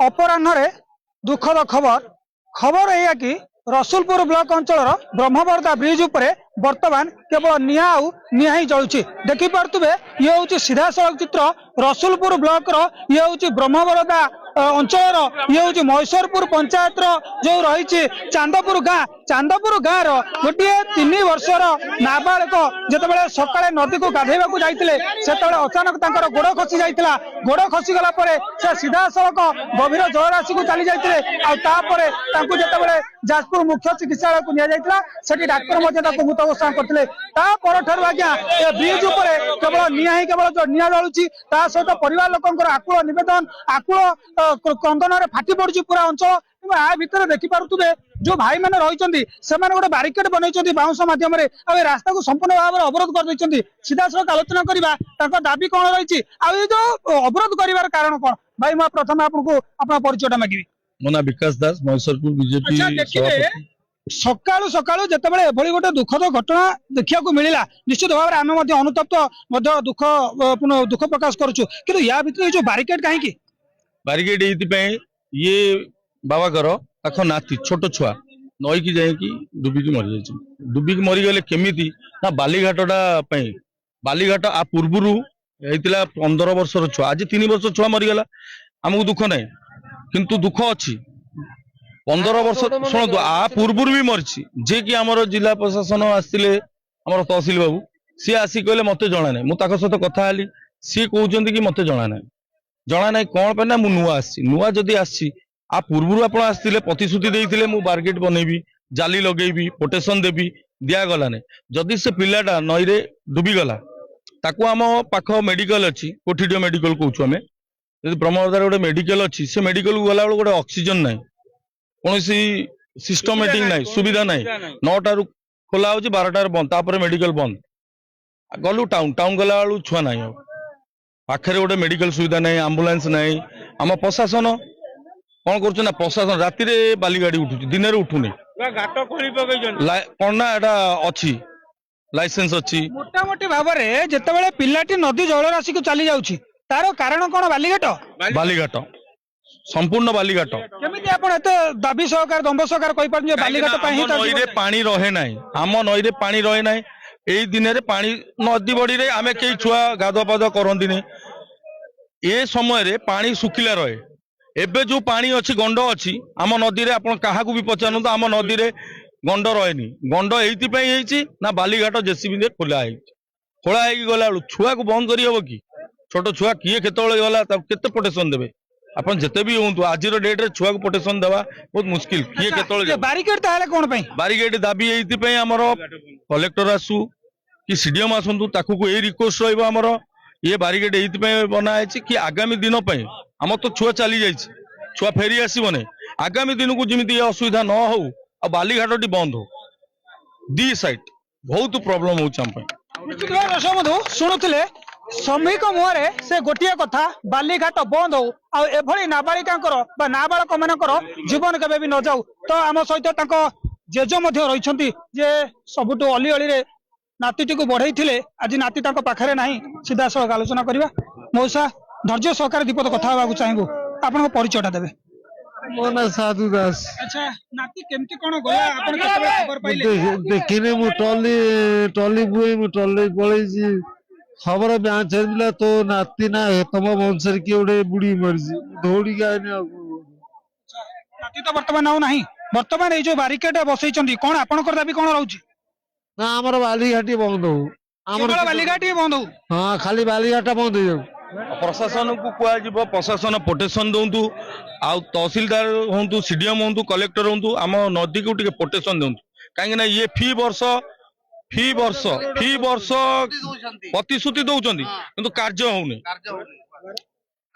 अपराह्न दुखद खबर यह कि रसुलपुर ब्लॉक अंचल ब्रह्मवर्दा ब्रिज उपरे वर्तमान केवल निआ ही जलुची देखी पारे ये हूँ सीधा सड़क चित्र रसुलपुर ब्लॉक ये हूँ ब्रह्मवर्दा अंचल ये हूँ महेश्वरपुर पंचायत जो रही चांदपुर गाँव गोटे 3 वर्षर नाबालक जिते सकाଳେ नदी को गाधेवा जाते अचानक गोड़ खसी जाता गोड़ खसीगला से सीधा सड़क गभीर जलराशि को चली जाते जिते जाजपुर मुख्य चिकित्सालय को निया डाक्तर मृत घोषणा करते आज्ञा ब्रिज उपर केवल निआ जलुची सहित परिवार लोक आकुल नवेदन आकुल कंदन फाटी पड़ी पूरा अंचल आ भितर देखिपे जो भाई मैंने रही गोटे बारिकेड बनई बाउंस मध्यम रास्ता को संपूर्ण भाव में अवरोध कर सीधा सड़क आलोचना करवा दाबी कौन रही जो अवरोध कर कारण कौन भाई मैं प्रथम आपको परिचय मांगी मो ना विकास दास महेश्वरपुर बीजेपी सकाळु सकाळु जेतेबेले एभली गोटे दुखद घटना देखिया मिलला निश्चित भाव में आम अनुतप्त दुख प्रकाश करुचु किंतु या भितर जो बारिकेड कहीं बारिकेड ये बाबाकर ताख नाती छोट छुआ नई की जाइकी डुबिकी मरी जाइए डुबिकी मरीगले केमिति ना बालीघाटा बालीघाट आ पूर्वर होता 15 वर्षर छुआ आज 3 वर्ष छुआ मरीगला आमको दुख ना किंतु दुख अच्छी 15 वर्ष शुणु आ पूर्वर भी मरी जे कि आमर जिला प्रशासन आसते आम तहसिल बाबू सी आसिक कहले मत जना ना मुझे सहित कथा सी कहते कि मत जना ना कौन पे ना मुझे नुआ जदि आसी आ पूर्व आप प्रतिश्रुति देते मु बारगेट बनईबी जाली लगेबी प्रोटेक्शन देवी दिगला ना जदि से पिलाटा नईरे डुबीगला ताकू आम पाख मेडिकल अच्छी कोठिडियो मेडिकल कहूँ आम ब्रह्मवर्दार गोटे मेडिकल अच्छी से मेडिकल गला गोटे ऑक्सीजन ना कौन सिस्टमेटिक ना सुविधा ना 9 खोला हो 12 बंद तापर मेडिकल बंद गलु टाउन टाउन गला छुआ ना पाखे गोटे मेडिकल सुविधा ना आंबुलांस ना आम प्रशासन कौन कर प्रशासन राति बाली गाड़ी उठू दिन में उठुनी कौन ना एटा अच्छी लाइसेंस अच्छी मोटामोटी भाव में जिते पिलाटी नदी जलराशि को चली जाऊँ तार कारण कौन बालीघाट संपूर्ण बालीघाट केमिति आपण एते दाबी सहकार दंभ सहकार कहि पार बालीघाट पई नई रे पानी रहे नाही आम नई रे पानी रहे नाही एई दिन रे पानी नदी बड़ी रे आमे केई छुआ गाधुआ पाधुआ करंदी ने ए समय रे पानी सुखिला रहे एबे जो पानी अच्छी गंड अच्छी आम नदी रे आपण काहा को भी पचारन आम नदी रे गंड रहेनी गंड एइति पई हेची ना बालीघाट जेसीबी रे खोला गला छुआ को बंद करी हबो कि छोट छुआ किए केतବେଳେ गला केते प्रोटेक्शन देबे अपन जते भी होंतु आज डेट रे छुआ को प्रोटेक्शन देवा बहुत मुश्किल किए केतବେଳେ बारिकेड ताले कोन पई बारिकेड दाबी एइति पई हमर कलेक्टर आसु कि सीडीएम आसंतु ताकू को ए रिक्वेस्ट रहइबो हमर ये बारिकेड एइति पई बना है कि आगामी दिन पई हम तो छुआ चली जाइए छुआ फेरी आसबने आगामी दिन को जमी असुविधा न हो आ बालीघाट टी बंद हो दी साइड बहुत प्रॉब्लम हो शुणुले श्रमिक मुहरे से गोटे कथा बालीघाट बंद हो आभली नाबालिका नाबालक मानकर जीवन केवे भी न जाऊ तो आम सहित जेज रही सबुठ अली अली नातीटी को बढ़ई आज नाती पाखे ना सीधा सड़क आलोचना करवा मौसा धैर्य सहकार दीपद कथा चाहबू आपन परिचयटा देबे मो ना साधु दास अच्छा नाती केमती कोन गला आपन केते खबर पाइले देखिने मु टॉली बुए मु टॉली पळै जी खबर ब्याह छेला तो नाती ना तम वंशर की ओडे बुढ़ी मरजी दौड़ी गए ने नाती तो वर्तमान आउ नाही वर्तमान ए जो बारिकेड बसई चंदी कोन आपन कर दाबी कोन रहउची ना हमर बालीघाटी बंद हो हमर बालीघाटी बंद हो हां खाली बालीघाटा बंद हो प्रशासन को कह प्रशासन प्रोटेक्शन दौतु आ तहसिलदार हूँ सीडीएम हूँ कलेक्टर हूँ आम नदी को प्रोटेक्शन दिंतु कहीं ये फी वर्ष प्रतिश्रुति दौरान किंतु कार्य होनी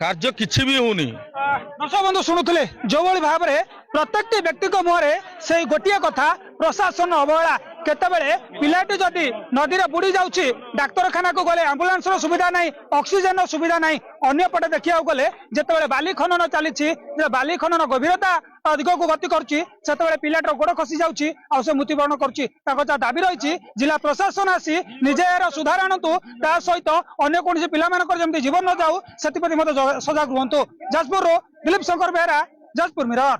कार्य किसी भी होनी दर्शक बंधु शुणुले जो भाव में प्रत्येक व्यक्ति मुहरे से गोटे कथा प्रशासन अवहेला केतेबेले पिलाटी जदि नदी रे बुड़ी जाउछि डाक्तरखाना को गले एम्बुलेंस रो सुविधा नाही ऑक्सीजन रो सुविधा नाही अन्य पटे देखिया गले जेतेबेले बाली खनन चलीछि जे बाली खनन गभीरता अधिक को गति करछि सेतेबेले पिलाटर गोड़ खसी जाउछि आ से मृत्युवरण करछि ताको जा दाबी रहिछि जिला प्रशासन आसी निजे एरो सुधार आणतु ता सहित अन्य कोनसी पिला मानकर जेमति जीवन न जाऊ सेतिपति मते सजाग रुहंतु। जाजपुर रो दिलीप शंकर बेहरा जाजपुर मिरर।